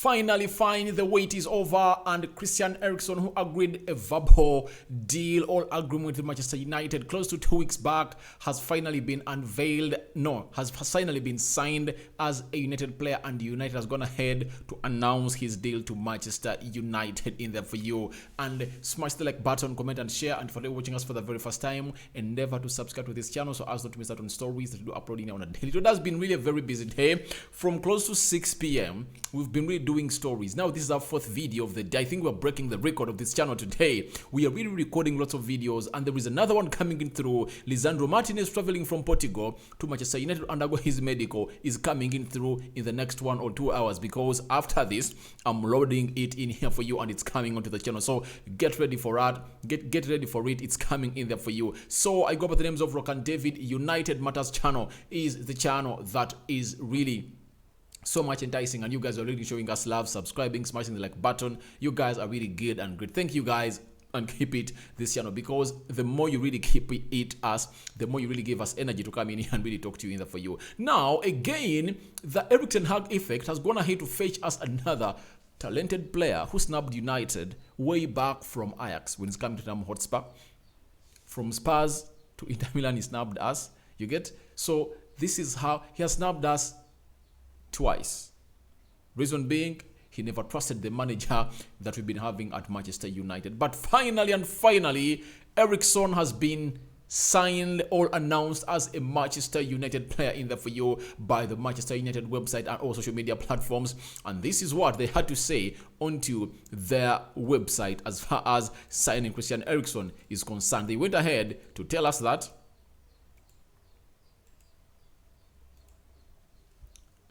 Finally, the wait is over, and Christian Eriksen, who agreed a verbal deal or agreement with Manchester United close to 2 weeks back, has finally been unveiled. No, has finally been signed as a United player, and United has gone ahead to announce his deal to Manchester United in there for you. And smash the like button, comment and share. And for those watching us for the very first time, endeavor to subscribe to this channel so as not to miss out on stories that we do uploading on a daily. It has been really a very busy day. From close to 6 p.m. we've been really doing stories. Now this is our 4th video of the day. I think we're breaking the record of this channel today. We are really recording lots of videos, and there is another one coming in through. Lisandro Martinez, traveling from Portugal to Manchester United to undergo his medical, is coming in through in the next 1 or 2 hours, because after this I'm loading it in here for you and it's coming onto the channel. So get ready for that. Get ready for it. It's coming in there for you. So I go by the names of Rock and David. United Matters channel is the channel that is really so much enticing, and you guys are really showing us love, subscribing, smashing the like button. You guys are really good and great. Thank you guys, and keep it this channel, because the more you really keep it us, the more you really give us energy to come in here and really talk to you in there for you. Now again, the Eriksen hug effect has gone ahead to fetch us another talented player who snubbed United way back from Ajax when it's coming to Tottenham Hotspur. From Spurs to Inter Milan, he snubbed us. You get? So this is how he has snubbed us twice. Reason being, he never trusted the manager that we've been having at Manchester United. But finally, Eriksen has been signed or announced as a Manchester United player in there for you by the Manchester United website and all social media platforms. And this is what they had to say onto their website as far as signing Christian Eriksen is concerned. They went ahead to tell us that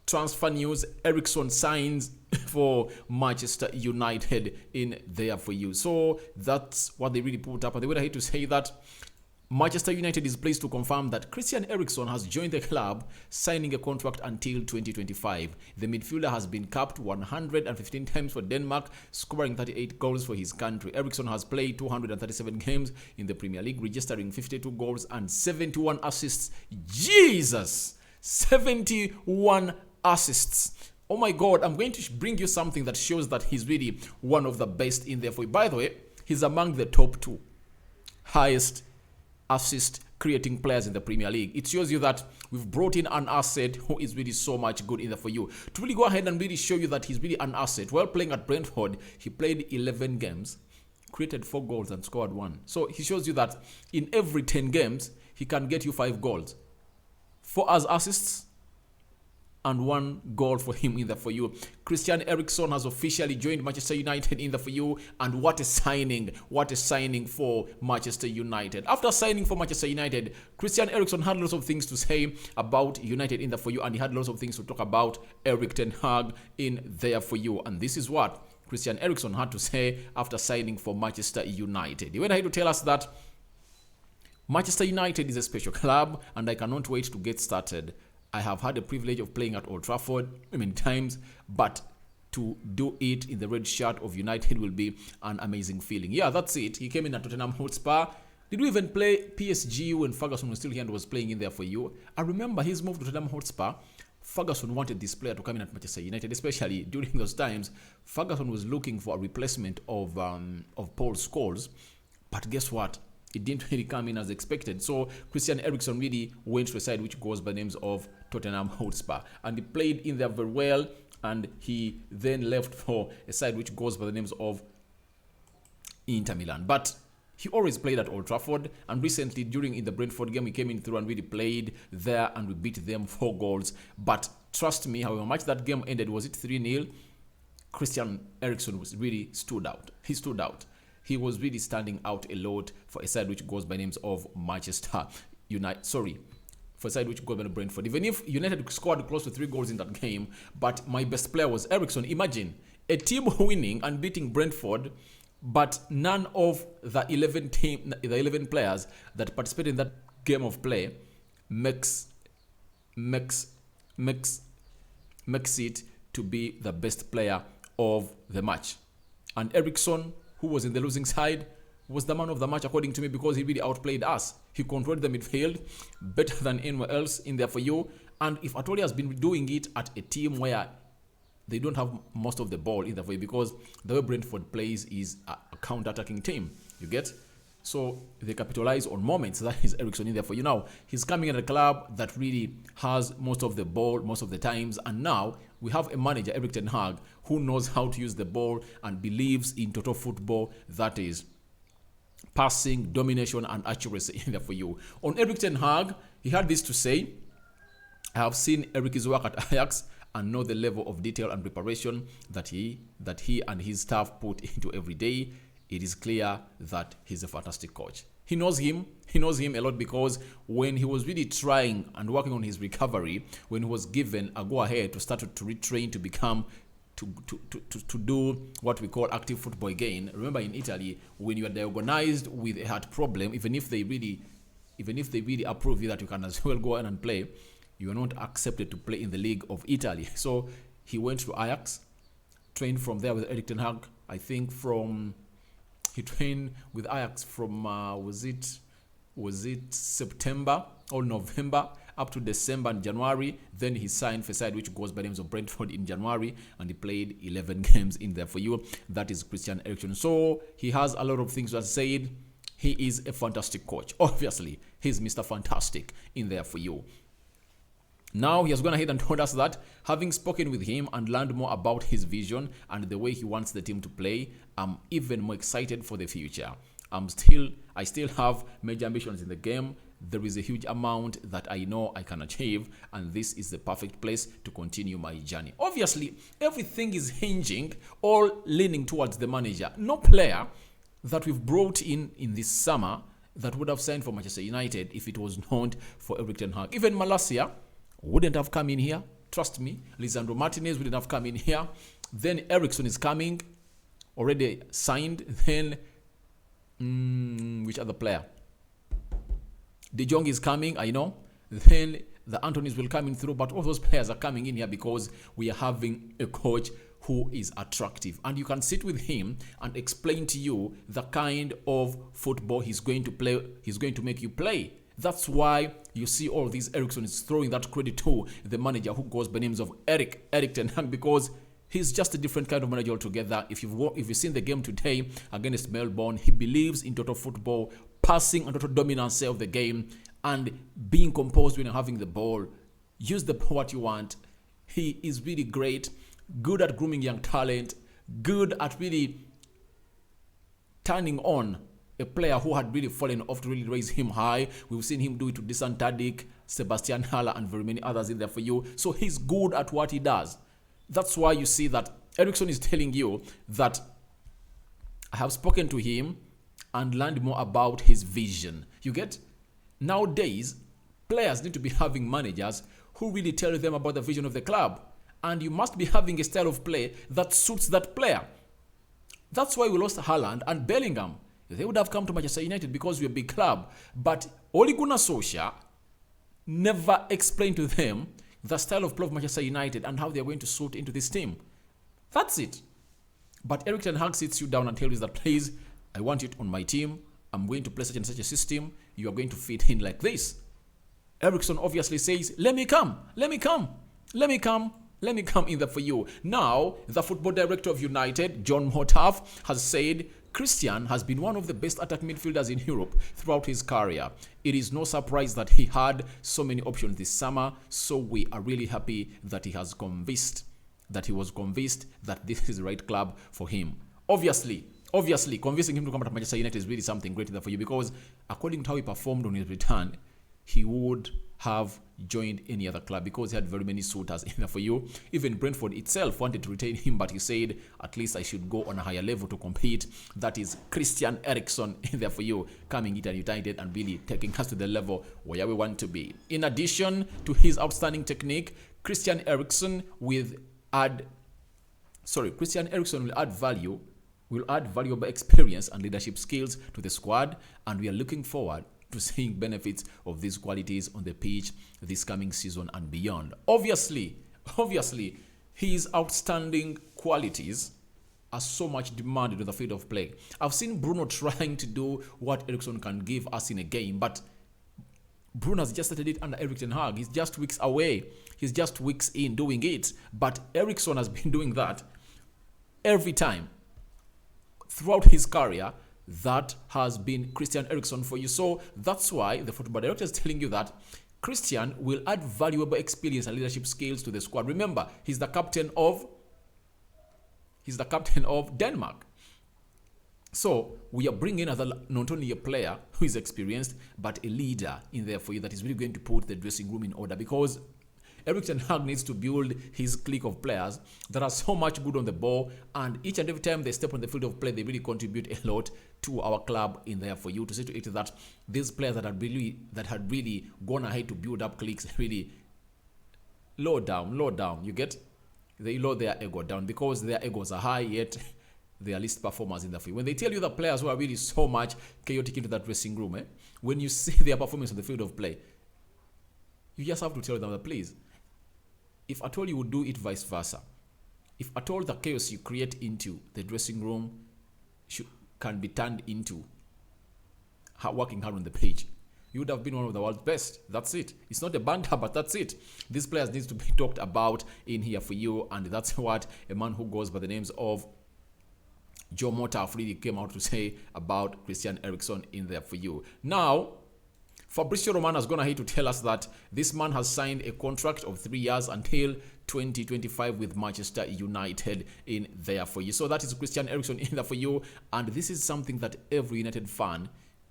transfer news: Eriksen signs for Manchester United in there for you. So that's what they really put up, and they went ahead to say that Manchester United is pleased to confirm that Christian Eriksen has joined the club, signing a contract until 2025. The midfielder has been capped 115 times for Denmark, scoring 38 goals for his country. Eriksen has played 237 games in the Premier League, registering 52 goals and 71 assists. Jesus! 71 assists. Oh my God, I'm going to bring you something that shows that he's really one of the best in there for you. By the way, he's among the top 2 highest assist creating players in the Premier League. It shows you that we've brought in an asset who is really so much good in there for you. To really go ahead and really show you that he's really an asset, while playing at Brentford, he played 11 games, created 4 goals and scored 1. So he shows you that in every 10 games, he can get you 5 goals. 4 as assists and 1 goal for him in there for you. Christian Eriksen has officially joined Manchester United in there for you, and what a signing for Manchester United. After signing for Manchester United, Christian Eriksen had lots of things to say about United in there for you, and he had lots of things to talk about Erik ten Hag in there for you. And this is what Christian Eriksen had to say after signing for Manchester United. He went ahead to tell us that Manchester United is a special club, and I cannot wait to get started. I have had the privilege of playing at Old Trafford many times, but to do it in the red shirt of United will be an amazing feeling. Yeah, that's it. He came in at Tottenham Hotspur. Did we even play PSG when Ferguson was still here and was playing in there for you? I remember his move to Tottenham Hotspur. Ferguson wanted this player to come in at Manchester United, especially during those times. Ferguson was looking for a replacement of Paul Scholes, but guess what? It didn't really come in as expected. So Christian Eriksen really went to a side which goes by the names of Tottenham Hotspur, and he played in there very well, and he then left for a side which goes by the names of Inter Milan. But he always played at Old Trafford, and recently in the Brentford game, he came in through and really played there, and we beat them 4 goals. But trust me, however much that game ended, was it 3-0? Christian Eriksen stood out. He stood out. He was really standing out a lot for a side which goes by names of Manchester United. For a side which goes by Brentford. Even if United scored close to 3 goals in that game, but my best player was Eriksen. Imagine a team winning and beating Brentford, but none of the 11 players that participated in that game of play makes it to be the best player of the match. And Eriksen, who was in the losing side, was the man of the match according to me, because he really outplayed us. He controlled the midfield better than anywhere else in there for you. And if Atoli has been doing it at a team where they don't have most of the ball in the way, because the way Brentford plays is a counter-attacking team. You get? So they capitalize on moments. That is Eriksen in there for you. Now, he's coming at a club that really has most of the ball most of the times. And now we have a manager, Erik ten Hag, who knows how to use the ball and believes in total football, that is passing, domination, and accuracy in there for you. On Erik ten Hag, he had this to say: I have seen Erik's work at Ajax and know the level of detail and preparation that he and his staff put into every day. It is clear that he's a fantastic coach. He knows him a lot, because when he was really trying and working on his recovery, when he was given a go-ahead to start to retrain, to become to do what we call active football again. Remember, in Italy, when you are diagnosed with a heart problem, even if they really approve you that you can as well go on and play, you are not accepted to play in the league of Italy. So he went to Ajax, trained from there with Erik ten Hag. I think he trained with Ajax from was it September or November up to December and January. Then he signed for a side which goes by the names of Brentford in January, and he played 11 games in there for you. That is Christian Eriksen. So he has a lot of things to have said. He is a fantastic coach. Obviously, he's Mr. Fantastic in there for you. Now he has gone ahead and told us that, having spoken with him and learned more about his vision and the way he wants the team to play, I'm even more excited for the future. I still have major ambitions in the game. There is a huge amount that I know I can achieve, and this is the perfect place to continue my journey. Obviously, everything is hinging, all leaning towards the manager. No player that we've brought in this summer that would have signed for Manchester United if it was not for Erik ten Hag. Even Malacia wouldn't have come in here. Trust me. Lisandro Martinez wouldn't have come in here. Then Eriksen is coming, already signed. Then, which other player? De Jong is coming, I know. Then the Anthony's will come in through. But all those players are coming in here because we are having a coach who is attractive. And you can sit with him and explain to you the kind of football he's going to play. He's going to make you play. That's why you see all of these. Eriksen is throwing that credit to the manager who goes by names of Erik ten Hag, because he's just a different kind of manager altogether. If you've seen the game today against Melbourne, he believes in total football, passing and total dominance of the game, and being composed when you're having the ball. Use the ball what you want. He is really great, good at grooming young talent, good at really turning on a player who had really fallen off to really raise him high. We've seen him do it to Dusan Tadic, Sebastian Haller, and very many others in there for you. So he's good at what he does. That's why you see that Eriksen is telling you that I have spoken to him and learned more about his vision. You get? Nowadays, players need to be having managers who really tell them about the vision of the club. And you must be having a style of play that suits that player. That's why we lost Haaland and Bellingham. They would have come to Manchester United because we're a big club. But Ole Gunnar Solskjaer never explained to them the style of play of Manchester United and how they're going to suit into this team. That's it. But Erik ten Hag sits you down and tells you that, please, I want it on my team. I'm going to play such and such a system. You are going to fit in like this. Eriksen obviously says, let me come in there for you. Now, the football director of United, John Motaf, has said Christian has been one of the best attack midfielders in Europe throughout his career. It is no surprise that he had so many options this summer, so we are really happy that he was convinced that this is the right club for him. Obviously, convincing him to come to Manchester United is really something great there for you, because according to how he performed on his return, he would have joined any other club because he had very many suitors in there for you. Even Brentford itself wanted to retain him, but he said, at least I should go on a higher level to compete. That is Christian Eriksen in there for you, coming into United and really taking us to the level where we want to be. In addition to his outstanding technique, Christian Eriksen will add valuable experience and leadership skills to the squad, and we are looking forward to seeing benefits of these qualities on the pitch this coming season and beyond. Obviously, his outstanding qualities are so much demanded on the field of play. I've seen Bruno trying to do what Eriksen can give us in a game, but Bruno has just started it under Erik ten Hag. He's just weeks away. He's just weeks in doing it. But Eriksen has been doing that every time throughout his career. That has been Christian Eriksen for you. So that's why the football director is telling you that Christian will add valuable experience and leadership skills to the squad. Remember, he's the captain of Denmark. So we are bringing not only a player who is experienced, but a leader in there for you that is really going to put the dressing room in order, because Erik ten Hag needs to build his clique of players that are so much good on the ball, and each and every time they step on the field of play, they really contribute a lot to our club in there for you. To see to it that these players that had really gone ahead to build up cliques really low down. You get? They lower their ego down because their egos are high, yet they are least performers in the field. When they tell you the players who are really so much chaotic into that dressing room, when you see their performance on the field of play, you just have to tell them that, please, if at all you would do it vice versa, if at all the chaos you create into the dressing room can be turned into working hard on the pitch, you would have been one of the world's best. That's it. It's not a banter, but that's it. These players need to be talked about in here for you, and that's what a man who goes by the names of Joe Motaf really came out to say about Christian Eriksen in there for you. Now, Fabrizio Romano has gone ahead to tell us that this man has signed a contract of 3 years until 2025 with Manchester United in there for you. So that is Christian Eriksen in there for you, and this is something that every United fan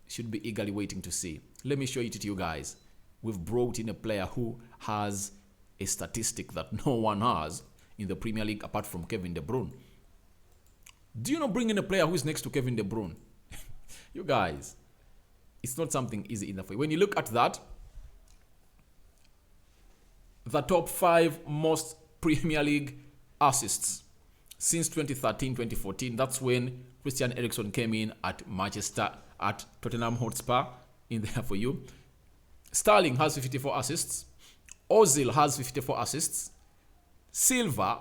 should be eagerly waiting to see. Let me show it to you guys. We've brought in a player who has a statistic that no one has in the Premier League apart from Kevin De Bruyne. Do you know bringing a player who is next to Kevin De Bruyne? You guys, it's not something easy enough. When you look at that, the top 5 most Premier League assists since 2013-2014, that's when Christian Eriksen came in at Tottenham Hotspur in there for you. Sterling has 54 assists. Ozil has 54 assists. Silva,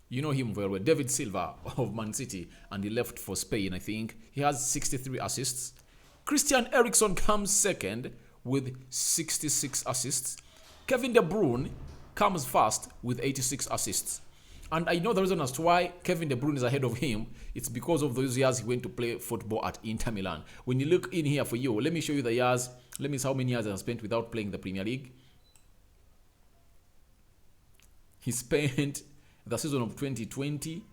you know him very well, David Silva of Man City, and he left for Spain, I think. He has 63 assists. Christian Eriksen comes second with 66 assists. Kevin De Bruyne comes first with 86 assists. And I know the reason as to why Kevin De Bruyne is ahead of him. It's because of those years he went to play football at Inter Milan. When you look in here for you, let me show you the years. Let me see how many years he has spent without playing the Premier League. He spent the season of 2020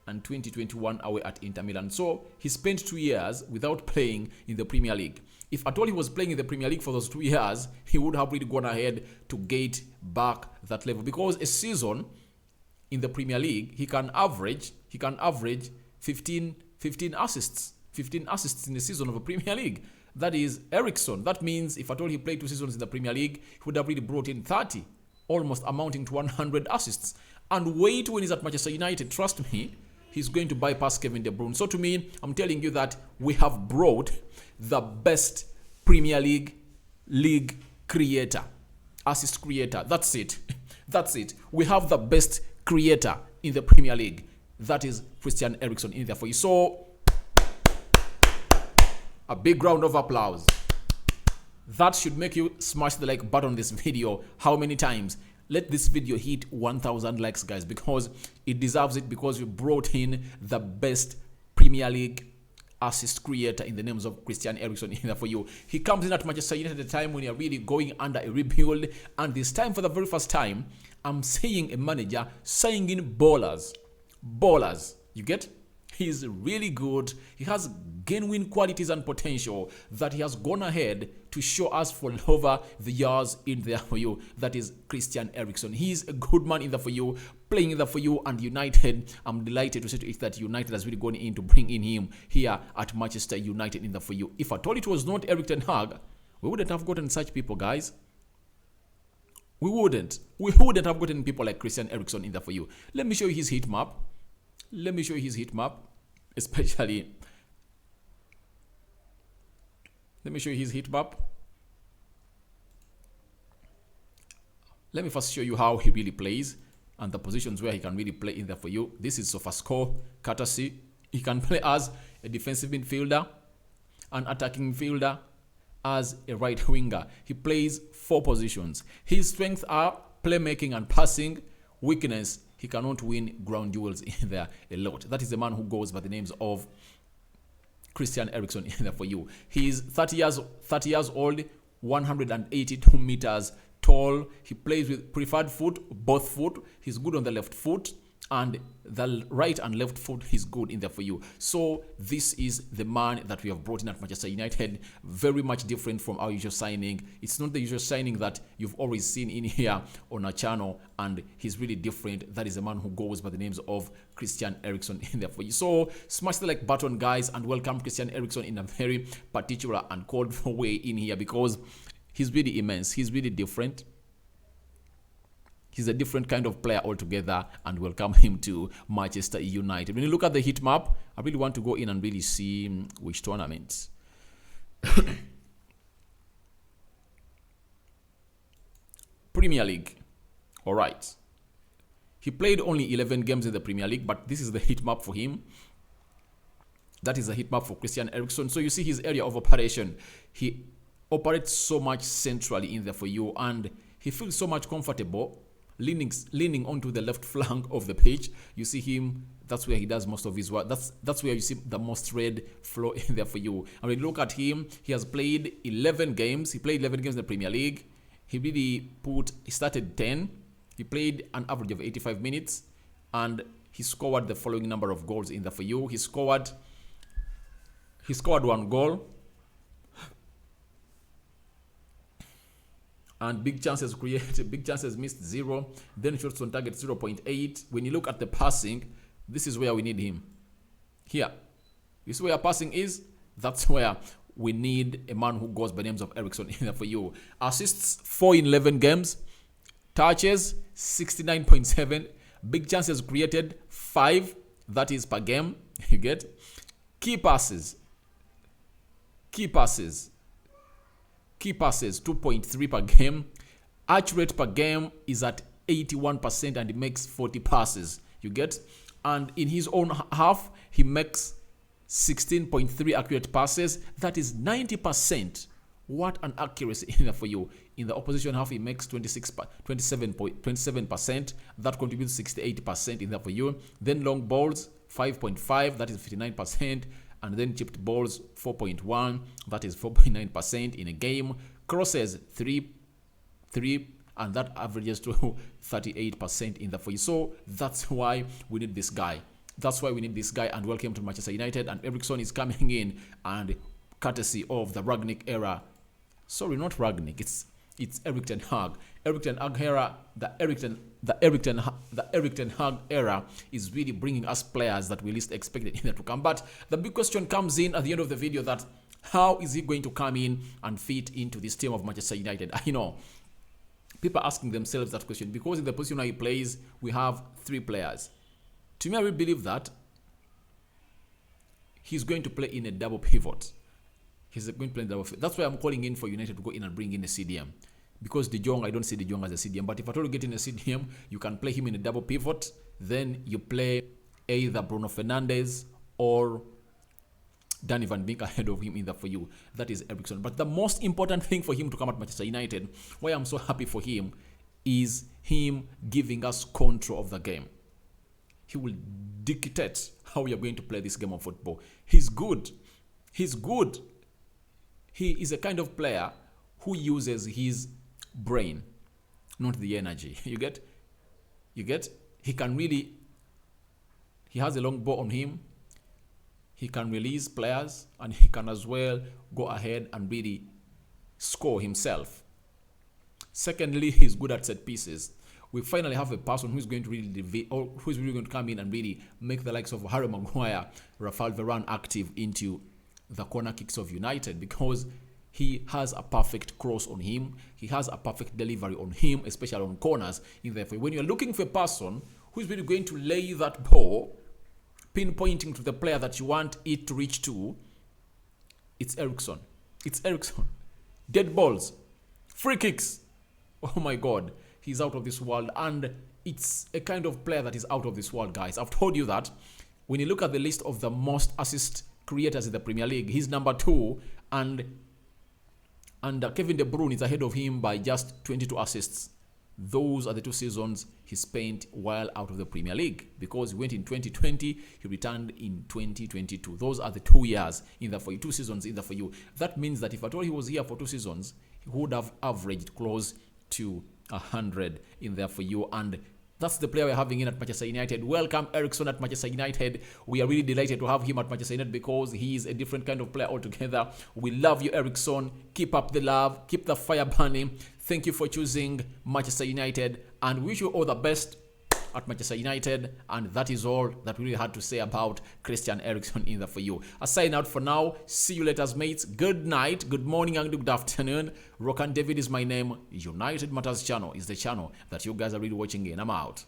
and 2021 away at Inter Milan. So he spent 2 years without playing in the Premier League. If at all he was playing in the Premier League for those 2 years, he would have really gone ahead to get back that level. Because a season in the Premier League, he can average 15 assists. 15 assists in a season of a Premier League. That is Eriksen. That means if at all he played 2 seasons in the Premier League, he would have really brought in 30, almost amounting to 100 assists. And wait when he's at Manchester United, trust me, he's going to bypass Kevin De Bruyne. So to me, I'm telling you that we have brought the best Premier League creator, assist creator. That's it. That's it. We have the best creator in the Premier League. That is Christian Eriksen in there for you. So, a big round of applause. That should make you smash the like button on this video. How many times? Let this video hit 1,000 likes, guys, because it deserves it, because we brought in the best Premier League assist creator in the names of Christian Eriksen in there for you. He comes in at Manchester United at a time when you're really going under a rebuild, and this time, for the very first time, I'm seeing a manager signing in ballers. Ballers. You get? He's really good. He has genuine qualities and potential that he has gone ahead to show us for over the years in there for you. That is Christian Eriksen. He's a good man in there for you, playing in there for you, and United, I'm delighted to say to it that United has really gone in to bring in him here at Manchester United in there for you. If I told it was not Erik ten Hag, we wouldn't have gotten such people, guys. We wouldn't have gotten people like Christian Eriksen in there for you. Let me show you his heat map. Let me show you his heat map, especially. Let me show you his heat map. Let me first show you how he really plays and the positions where he can really play in there for you. This is SofaScore courtesy. He can play as a defensive midfielder, an attacking midfielder, as a right winger. He plays 4 positions. His strengths are playmaking and passing. Weakness, he cannot win ground duels in there a lot. That is the man who goes by the names of Christian Eriksen in there for you. He's 30 years old, 182 meters tall. He plays with preferred foot, both foot. He's good on the left foot, and the right and left foot is good in there for you. So this is the man that we have brought in at Manchester United. Very much different from our usual signing. It's not the usual signing that you've always seen in here on our channel, and he's really different. That is a man who goes by the names of Christian Eriksen in there for you. So smash the like button, guys, and welcome Christian Eriksen in a very particular and called for way in here, because he's really immense. He's really different. He's a different kind of player altogether, and welcome him to Manchester United. When you look at the heat map, I really want to go in and really see which tournaments. Premier League. All right. He played only 11 games in the Premier League, but this is the heat map for him. That is the heat map for Christian Eriksen. So you see his area of operation. He operates so much centrally in there for you, and he feels so much comfortable leaning onto the left flank of the pitch. You see him, that's where he does most of his work. That's where you see the most red flow in there for you. And when you look at him, he has played 11 games. He played 11 games in the Premier League. He started 10. He played an average of 85 minutes, and he scored the following number of goals in there for you. He scored 1 goal. And big chances created, big chances missed 0. Then shots on target 0.8. When you look at the passing, this is where we need him. Here. You see where passing is? That's where we need a man who goes by names of Eriksen in there for you. Assists 4 in 11 games. Touches 69.7. Big chances created 5. That is per game. You get? Key passes 2.3 per game. Accurate per game is at 81%, and he makes 40 passes. You get? And in his own half, he makes 16.3 accurate passes. That is 90%. What an accuracy in there for you. In the opposition half, he makes 27%. That contributes 68% in there for you. Then long balls, 5.5. That is 59%. And then chipped balls 4.1, that is 4.9% in a game. Crosses 3, and that averages to 38% in the for you. So that's why we need this guy. And welcome to Manchester United. And Eriksen is coming in, and courtesy of the Ragnick era. Sorry, not Ragnick. It's Erik ten Hag. Erik ten Hag era. The Erik ten Hag era is really bringing us players that we least expected to come. But the big question comes in at the end of the video, that how is he going to come in and fit into this team of Manchester United? I know people are asking themselves that question, because in the position where he plays, we have 3 players. To me, I really believe that he's going to play in a double pivot. He's going to play in double pivot. That's why I'm calling in for United to go in and bring in a CDM. Because De Jong, I don't see De Jong as a CDM. But if at all you get in a CDM, you can play him in a double pivot. Then you play either Bruno Fernandes or Danny Van Beek ahead of him in there for you. That is Eriksen. But the most important thing for him to come at Manchester United, why I'm so happy for him, is him giving us control of the game. He will dictate how we are going to play this game of football. He's good. He is a kind of player who uses his brain, not the energy. You get? He has a long ball on him. He can release players, and he can as well go ahead and really score himself. Secondly, he's good at set pieces. We finally have a person who's going to really who's really going to come in and really make the likes of Harry Maguire, Rafael Varane active into the corner kicks of United, because he has a perfect cross on him. He has a perfect delivery on him, especially on corners. Therefore, when you're looking for a person who's really going to lay that ball, pinpointing to the player that you want it to reach to, it's Eriksen. Dead balls, free kicks. Oh my God, he's out of this world. And it's a kind of player that is out of this world, guys. I've told you that when you look at the list of the most assist creators in the Premier League, he's number 2, and And Kevin De Bruyne is ahead of him by just 22 assists. Those are the 2 seasons he spent while out of the Premier League, because he went in 2020, he returned in 2022. Those are the 2 years in there for you, 2 seasons in there for you. That means that if at all he was here for 2 seasons, he would have averaged close to 100 in there for you. And that's the player we're having in at Manchester United. Welcome Eriksen at Manchester United. We are really delighted to have him at Manchester United because he is a different kind of player altogether. We love you, Eriksen. Keep up the love. Keep the fire burning. Thank you for choosing Manchester United, and wish you all the best at Manchester United. And that is all that we really had to say about Christian Eriksen in there for you. A sign out for now. See you later, mates. Good night, good morning, and good afternoon. Rokan David is my name. United Matters channel is the channel that you guys are really watching in. I'm out.